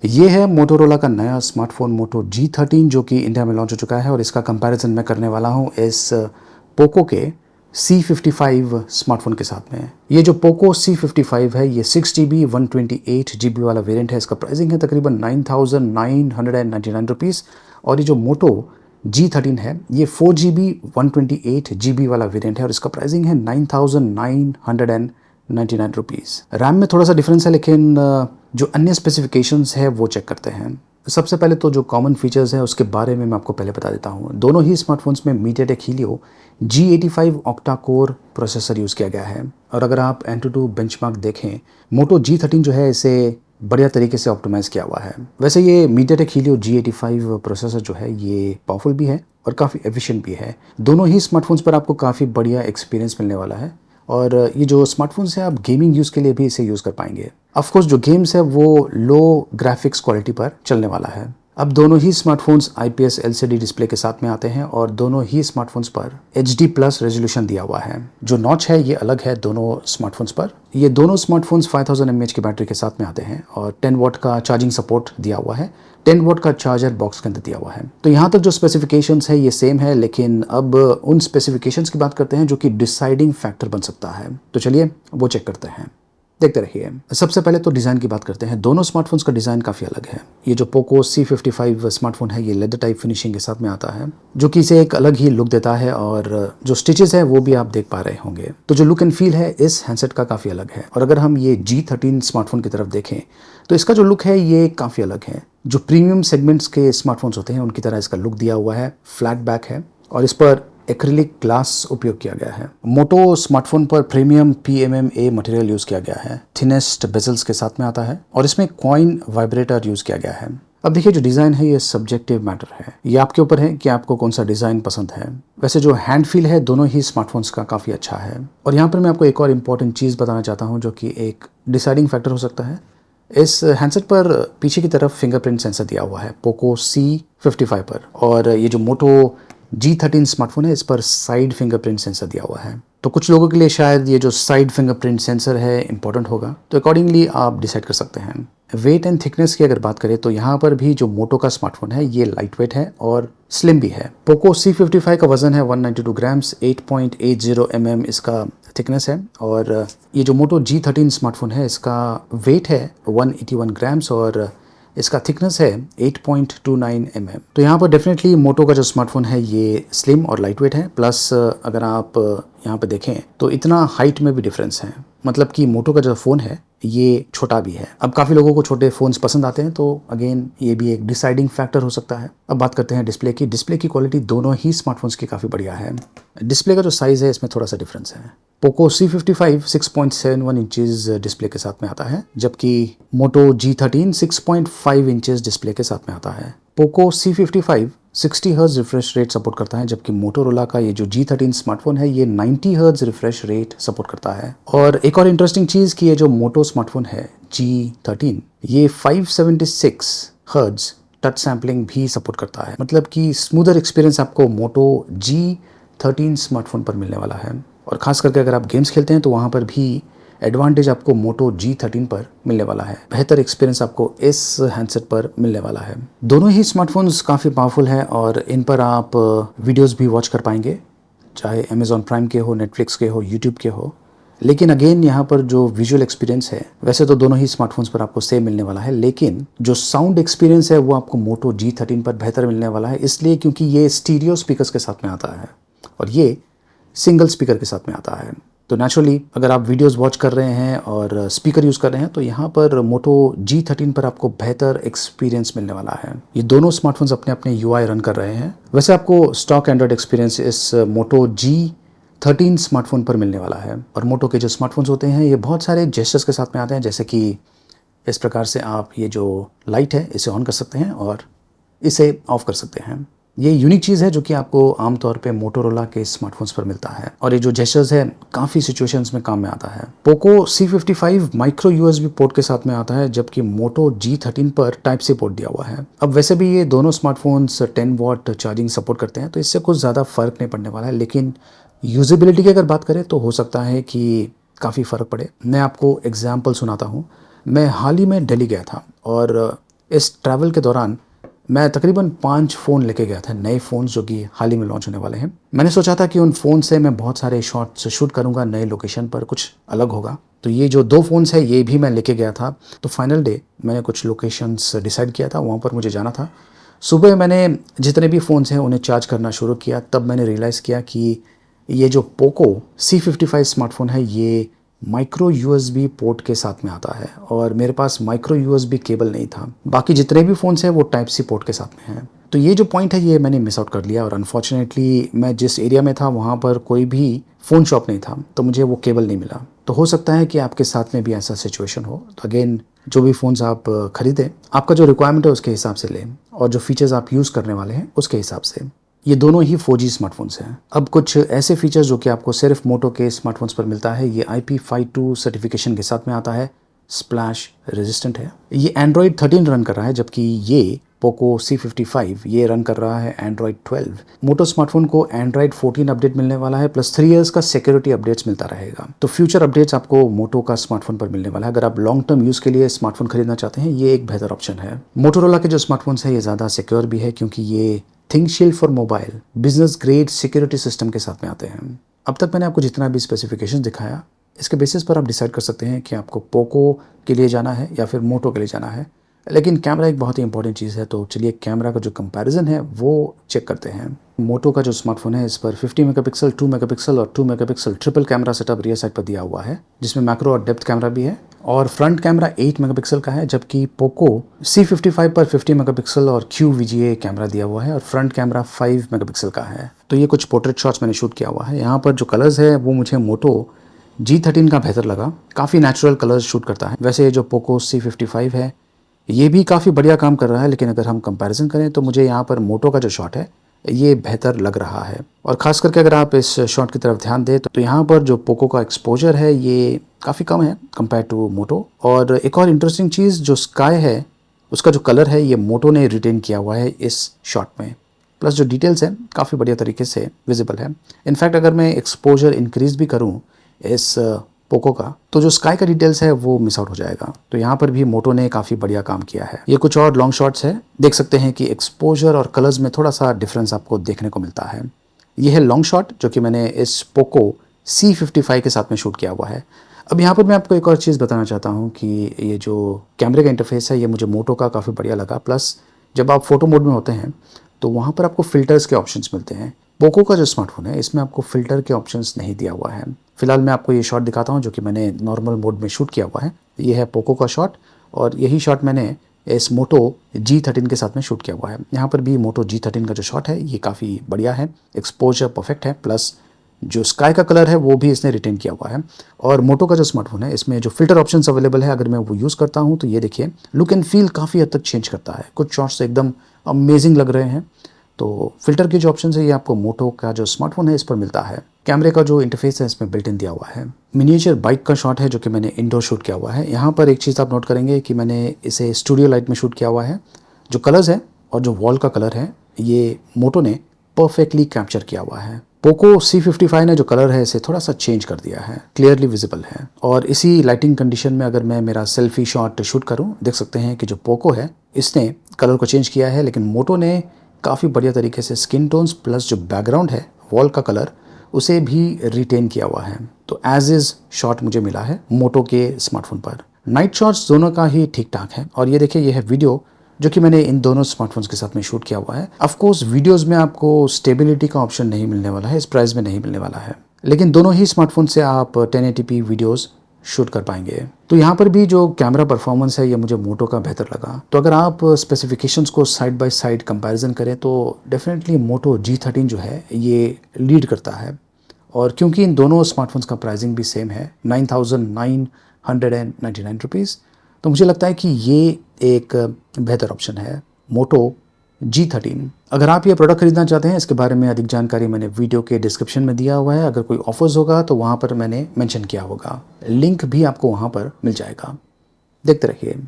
ये है मोटोरोला का नया स्मार्टफोन मोटो G13 जो कि इंडिया में लॉन्च हो चुका है और इसका कंपैरिजन मैं करने वाला हूँ इस पोको के C55 स्मार्टफोन के साथ में। ये जो पोको C55 है ये 6GB 128GB वाला वेरिएंट है। इसका प्राइसिंग है तकरीबन 9,999 रुपीज़। और ये जो मोटो G13 है ये 4GB 128GB वाला वेरिएंट है और इसका प्राइसिंग है 9,999 रुपीज़। रैम में थोड़ा सा डिफरेंस है लेकिन जो अन्य स्पेसिफिकेशंस है वो चेक करते हैं। सबसे पहले तो जो कॉमन फीचर्स हैं उसके बारे में मैं आपको पहले बता देता हूँ। दोनों ही स्मार्टफोन्स में MediaTek Helio G85 octa core processor use किया गया है। और अगर आप Antutu बेंचमार्क देखें, मोटो G13 जो है इसे बढ़िया तरीके से ऑप्टिमाइज़ किया हुआ है। वैसे ये मीडियाटेक हीलियो G85 प्रोसेसर जो है ये पावरफुल भी है और काफ़ी एफिशिएंट भी है। दोनों ही स्मार्टफोन्स पर आपको काफ़ी बढ़िया एक्सपीरियंस मिलने वाला है और ये जो स्मार्टफोन्स है आप गेमिंग यूज़ के लिए भी इसे यूज़ कर पाएंगे। ऑफ कोर्स जो गेम्स है वो लो ग्राफिक्स क्वालिटी पर चलने वाला है। अब दोनों ही स्मार्टफोन्स IPS LCD डिस्प्ले के साथ में आते हैं और दोनों ही स्मार्टफोन्स पर HD+ रेजोल्यूशन दिया हुआ है। जो नॉच है ये अलग है दोनों स्मार्टफोन्स पर। ये दोनों स्मार्टफोन्स 5000 mAh की बैटरी के साथ में आते हैं और 10 वॉट का चार्जिंग सपोर्ट दिया हुआ है। 10 वॉट का चार्जर बॉक्स के अंदर दिया हुआ है। तो यहाँ तक जो स्पेसिफिकेशंस है ये सेम है, लेकिन अब उन स्पेसिफिकेशंस की बात करते हैं जो कि डिसाइडिंग फैक्टर बन सकता है। तो चलिए वो चेक करते हैं, देखते रहिए। सबसे पहले तो डिज़ाइन की बात करते हैं। दोनों स्मार्टफोन्स का डिज़ाइन काफ़ी अलग है। ये जो पोको C55 स्मार्टफोन है ये लेदर टाइप फिनिशिंग के साथ में आता है जो कि इसे एक अलग ही लुक देता है और जो स्टिचेस है वो भी आप देख पा रहे होंगे। तो जो लुक एंड फील है इस हैंडसेट का काफ़ी अलग है। और अगर हम ये G13 स्मार्टफोन की तरफ देखें तो इसका जो लुक है ये काफ़ी अलग है। जो प्रीमियम सेगमेंट्स के स्मार्टफोन्स होते हैं उनकी तरह इसका लुक दिया हुआ है। फ्लैट बैक है और इस पर एक्रिलिक ग्लास उपयोग किया गया है। मोटो स्मार्टफोन पर प्रीमियम PMMA मटेरियल यूज किया गया है। थिनेस्ट बेजल्स के साथ में आता है और इसमें कॉइन वाइब्रेटर यूज किया गया है। अब देखिए जो डिज़ाइन है ये सब्जेक्टिव मैटर है, ये आपके ऊपर है कि आपको कौन सा डिज़ाइन पसंद है। वैसे जो हैंड फील है दोनों ही स्मार्टफोन्स का काफ़ी अच्छा है। और यहाँ पर मैं आपको एक और इम्पॉर्टेंट चीज़ बताना चाहता हूँ जो कि एक डिसाइडिंग फैक्टर हो सकता है। इस हैंडसेट पर पीछे की तरफ फिंगरप्रिंट सेंसर दिया हुआ है पोको C55 पर, और ये जो मोटो G13 स्मार्टफोन है इस पर साइड फिंगरप्रिंट सेंसर दिया हुआ है। तो कुछ लोगों के लिए शायद ये जो साइड फिंगरप्रिंट सेंसर है इंपॉर्टेंट होगा, तो अकॉर्डिंगली आप डिसाइड कर सकते हैं। वेट एंड थिकनेस की अगर बात करें तो यहाँ पर भी जो मोटो का स्मार्टफोन है ये लाइट वेट है और स्लिम भी है। पोको C55 का वजन है 192 ग्राम्स, 8.80 mm इसका थिकनेस है। और ये जो मोटो G13 स्मार्टफोन है इसका वेट है 181 ग्राम्स और इसका थिकनेस है 8.29 mm। तो यहाँ पर डेफिनेटली मोटो का जो स्मार्टफोन है ये स्लिम और लाइट वेट है। प्लस अगर आप यहाँ पे देखें तो इतना हाइट में भी डिफरेंस है, मतलब कि मोटो का जो फ़ोन है ये छोटा भी है। अब काफ़ी लोगों को छोटे फ़ोन्स पसंद आते हैं, तो अगेन ये भी एक डिसाइडिंग फैक्टर हो सकता है। अब बात करते हैं डिस्प्ले की। डिस्प्ले की क्वालिटी दोनों ही स्मार्टफोन्स की काफ़ी बढ़िया है। डिस्प्ले का जो साइज़ है इसमें थोड़ा सा डिफरेंस है। पोको C55 6.71 इंचेस डिस्प्ले के साथ में आता है, जबकि मोटो G13 6.5 इंचेस डिस्प्ले के साथ में आता है। Poco C55 60 hertz refresh rate support करता है, जबकि मोटोरोला का ये जो G13 स्मार्टफोन है ये 90 हर्ट्ज रिफ्रेश रेट सपोर्ट करता है। और एक और इंटरेस्टिंग चीज़ कि ये जो मोटो स्मार्टफोन है G13 ये 576 हर्ट्ज टच सैम्पलिंग भी सपोर्ट करता है, मतलब कि स्मूदर एक्सपीरियंस आपको मोटो G13 स्मार्टफोन पर मिलने वाला है। और ख़ास करके अगर आप गेम्स खेलते हैं तो वहाँ पर भी एडवांटेज आपको मोटो G13 पर मिलने वाला है। बेहतर एक्सपीरियंस आपको इस हैंडसेट पर मिलने वाला है। दोनों ही स्मार्टफोन्स काफ़ी पावरफुल हैं और इन पर आप वीडियोस भी वॉच कर पाएंगे, चाहे Amazon प्राइम के हो, नेटफ्लिक्स के हो, यूट्यूब के हो। लेकिन अगेन यहाँ पर जो विजुअल एक्सपीरियंस है वैसे तो दोनों ही स्मार्टफोन्स पर आपको सेम मिलने वाला है, लेकिन जो साउंड एक्सपीरियंस है वो आपको मोटो G13 पर बेहतर मिलने वाला है, इसलिए क्योंकि ये स्टीरियो स्पीकर्स के साथ में आता है और ये सिंगल स्पीकर के साथ में आता है। तो नेचुरली अगर आप वीडियोस वॉच कर रहे हैं और स्पीकर यूज़ कर रहे हैं तो यहाँ पर मोटो G13 पर आपको बेहतर एक्सपीरियंस मिलने वाला है। ये दोनों स्मार्टफोन्स अपने अपने UI रन कर रहे हैं। वैसे आपको स्टॉक एंड्रॉयड एक्सपीरियंस इस मोटो G13 स्मार्टफोन पर मिलने वाला है। और मोटो के जो स्मार्टफोन्स होते हैं ये बहुत सारे जेस्चर्स के साथ में आते हैं, जैसे कि इस प्रकार से आप ये जो लाइट है इसे ऑन कर सकते हैं और इसे ऑफ कर सकते हैं। ये यूनिक चीज़ है जो कि आपको आमतौर पे मोटोरोला के स्मार्टफोन्स पर मिलता है और ये जो जेस्चर्स है काफ़ी सिचुएशंस में काम में आता है। Poco C55 micro USB port के साथ में आता है, जबकि मोटो G13 पर टाइप C पोर्ट दिया हुआ है। अब वैसे भी ये दोनों स्मार्टफोन्स 10 वॉट चार्जिंग सपोर्ट करते हैं, तो इससे कुछ ज़्यादा फ़र्क नहीं पड़ने वाला है, लेकिन यूजेबिलिटी की अगर बात करें तो हो सकता है कि काफ़ी फ़र्क पड़े। मैं आपको एग्जाम्पल सुनाता हूँ। मैं हाल ही में दिल्ली गया था और इस ट्रैवल के दौरान मैं तकरीबन 5 फ़ोन लेके गया था, नए फ़ोन्स जो कि हाल ही में लॉन्च होने वाले हैं। मैंने सोचा था कि उन फ़ोन से मैं बहुत सारे शॉट्स शूट करूँगा नए लोकेशन पर, कुछ अलग होगा। तो ये जो 2 फ़ोन्स हैं ये भी मैं लेके गया था। तो फाइनल डे मैंने कुछ लोकेशंस डिसाइड किया था, वहाँ पर मुझे जाना था। सुबह मैंने जितने भी फ़ोन्स हैं उन्हें चार्ज करना शुरू किया, तब मैंने रियलाइज़ किया कि ये जो पोको C55 स्मार्टफ़ोन है ये माइक्रो यूएसबी पोर्ट के साथ में आता है और मेरे पास माइक्रो यूएसबी केबल नहीं था। बाकी जितने भी फ़ोन्स हैं वो टाइप सी पोर्ट के साथ में हैं। तो ये जो पॉइंट है ये मैंने मिस आउट कर लिया और अनफॉर्चुनेटली मैं जिस एरिया में था वहाँ पर कोई भी फ़ोन शॉप नहीं था, तो मुझे वो केबल नहीं मिला। तो हो सकता है कि आपके साथ में भी ऐसा सिचुएशन हो। तो अगेन जो भी फ़ोन्स आप खरीदें, आपका जो रिक्वायरमेंट है उसके हिसाब से लें और जो फीचर्स आप यूज़ करने वाले हैं उसके हिसाब से। ये दोनों ही 4G स्मार्टफोन्स हैं। अब कुछ ऐसे फीचर्स जो कि आपको सिर्फ मोटो के स्मार्टफोन्स पर मिलता है, ये IP52 सर्टिफिकेशन के साथ में आता है, स्प्लैश रेजिस्टेंट है। ये एंड्रॉयड 13 रन कर रहा है, जबकि ये पोको C55 ये रन कर रहा है एंड्रॉयड 12। मोटो स्मार्टफोन को एंड्रॉयड 14 अपडेट मिलने वाला है, प्लस 3 इयर्स का सिक्योरिटी अपडेट्स मिलता रहेगा। तो फ्यूचर अपडेट्स आपको मोटो का स्मार्टफोन पर मिलने वाला है। अगर आप लॉन्ग टर्म यूज़ के लिए स्मार्टफोन खरीदना चाहते हैं, ये एक बेहतर ऑप्शन है। मोटोरोला के जो स्मार्टफोन्स है ये ज़्यादा सिक्योर भी है, क्योंकि ये ThinkShield for mobile business grade security system के साथ में आते हैं। अब तक मैंने आपको जितना भी स्पेसिफिकेशन दिखाया, इसके बेसिस पर आप डिसाइड कर सकते हैं कि आपको पोको के लिए जाना है या फिर मोटो के लिए जाना है। लेकिन कैमरा एक बहुत ही इंपॉर्टेंट चीज़ है, तो चलिए कैमरा का जो कंपैरिजन है वो चेक करते हैं। मोटो का जो स्मार्टफोन है इस पर 50 मेगापिक्सल, 2 मेगापिक्सल और 2 megapixel triple camera setup rear side पर दिया हुआ है, जिसमें मैक्रो और डेप्थ कैमरा भी है। और फ्रंट कैमरा 8 मेगापिक्सल का है, जबकि पोको C55 पर 50 मेगापिक्सल और QVGA कैमरा दिया हुआ है और फ्रंट कैमरा 5 मेगापिक्सल का है। तो ये कुछ पोर्ट्रेट शॉट्स मैंने शूट किया हुआ है। यहाँ पर जो कलर्स है वो मुझे मोटो G13 का बेहतर लगा, काफ़ी नेचुरल कलर्स शूट करता है। वैसे जो पोको C55 है ये भी काफ़ी बढ़िया काम कर रहा है, लेकिन अगर हम कंपैरिजन करें तो मुझे यहाँ पर मोटो का जो शॉट है ये बेहतर लग रहा है। और ख़ास करके अगर आप इस शॉट की तरफ ध्यान दें तो यहाँ पर जो पोको का एक्सपोजर है ये काफ़ी कम है कंपेयर टू मोटो। और एक और इंटरेस्टिंग चीज़, जो स्काई है उसका जो कलर है ये मोटो ने रिटेन किया हुआ है इस शॉट में, प्लस जो डिटेल्स हैं काफ़ी बढ़िया तरीके से विजिबल है। इनफैक्ट अगर मैं एक्सपोजर इंक्रीज़ भी करूँ इस पोको का, तो जो स्काई का डिटेल्स है वो मिस आउट हो जाएगा। तो यहाँ पर भी मोटो ने काफ़ी बढ़िया काम किया है। ये कुछ और लॉन्ग शॉट्स है, देख सकते हैं कि एक्सपोजर और कलर्स में थोड़ा सा डिफरेंस आपको देखने को मिलता है। ये है लॉन्ग शॉट जो कि मैंने इस पोको C55 के साथ में शूट किया हुआ है। अब यहाँ पर मैं आपको एक और चीज़ बताना चाहता हूँ कि ये जो कैमरे का इंटरफेस है ये मुझे मोटो का काफ़ी बढ़िया लगा, प्लस जब आप फोटो मोड में होते हैं तो वहाँ पर आपको फ़िल्टर्स के ऑप्शंस मिलते हैं। पोको का जो स्मार्टफोन है इसमें आपको फ़िल्टर के ऑप्शंस नहीं दिया हुआ है। फिलहाल मैं आपको ये शॉट दिखाता हूँ जो कि मैंने नॉर्मल मोड में शूट किया हुआ है। ये है पोको का शॉट और यही शॉट मैंने इस मोटो G13 के साथ में शूट किया हुआ है। यहाँ पर भी मोटो G13 का जो शॉट है ये काफ़ी बढ़िया है, एक्सपोजर परफेक्ट है, प्लस जो स्काई का कलर है वो भी इसने रिटेन किया हुआ है। और मोटो का जो स्मार्टफोन है इसमें जो फिल्टर ऑप्शंस अवेलेबल है, अगर मैं वो यूज़ करता हूँ तो ये देखिए लुक एंड फील काफ़ी हद तक चेंज करता है। कुछ शॉट्स एकदम अमेजिंग लग रहे हैं। तो फिल्टर के जो ऑप्शन है ये आपको मोटो का जो स्मार्टफोन है इस पर मिलता है। कैमरे का जो इंटरफेस है इसमें बिल्ट इन दिया हुआ है। मिनिएचर बाइक का शॉट है जो कि मैंने इंडोर शूट किया हुआ है। यहाँ पर एक चीज़ आप नोट करेंगे कि मैंने इसे स्टूडियो लाइट में शूट किया हुआ है। जो कलर्स है और जो वॉल का कलर है ये मोटो ने परफेक्टली कैप्चर किया हुआ है। पोको C55 ने जो कलर है इसे थोड़ा सा चेंज कर दिया है, क्लियरली विजिबल है। और इसी लाइटिंग कंडीशन में अगर मैं मेरा सेल्फी शॉट शूट करूं, देख सकते हैं कि जो पोको है इसने कलर को चेंज किया है, लेकिन मोटो ने काफ़ी बढ़िया तरीके से स्किन टोन्स प्लस जो बैकग्राउंड है वॉल का कलर उसे भी रिटेन किया हुआ है। तो एज इज़ शॉट मुझे मिला है मोटो के स्मार्टफोन पर। नाइट शॉट्स दोनों का ही ठीक ठाक है। और ये देखिए ये है वीडियो जो कि मैंने इन दोनों स्मार्टफोन्स के साथ में शूट किया हुआ है। ऑफ कोर्स वीडियोस में आपको स्टेबिलिटी का ऑप्शन नहीं मिलने वाला है, इस प्राइस में नहीं मिलने वाला है, लेकिन दोनों ही स्मार्टफोन से आप 1080p वीडियोस शूट कर पाएंगे। तो यहाँ पर भी जो कैमरा परफॉर्मेंस है ये मुझे मोटो का बेहतर लगा। तो अगर आप स्पेसिफिकेशंस को साइड बाय साइड कंपैरिजन करें तो डेफिनेटली मोटो G13 जो है ये लीड करता है। और क्योंकि इन दोनों स्मार्टफोन्स का प्राइसिंग भी सेम है 9,999 रुपीज़, तो मुझे लगता है कि ये एक बेहतर ऑप्शन है मोटो G13। अगर आप ये प्रोडक्ट खरीदना चाहते हैं इसके बारे में अधिक जानकारी मैंने वीडियो के डिस्क्रिप्शन में दिया हुआ है। अगर कोई ऑफर्स होगा तो वहाँ पर मैंने मेंशन किया होगा, लिंक भी आपको वहाँ पर मिल जाएगा। देखते रहिए।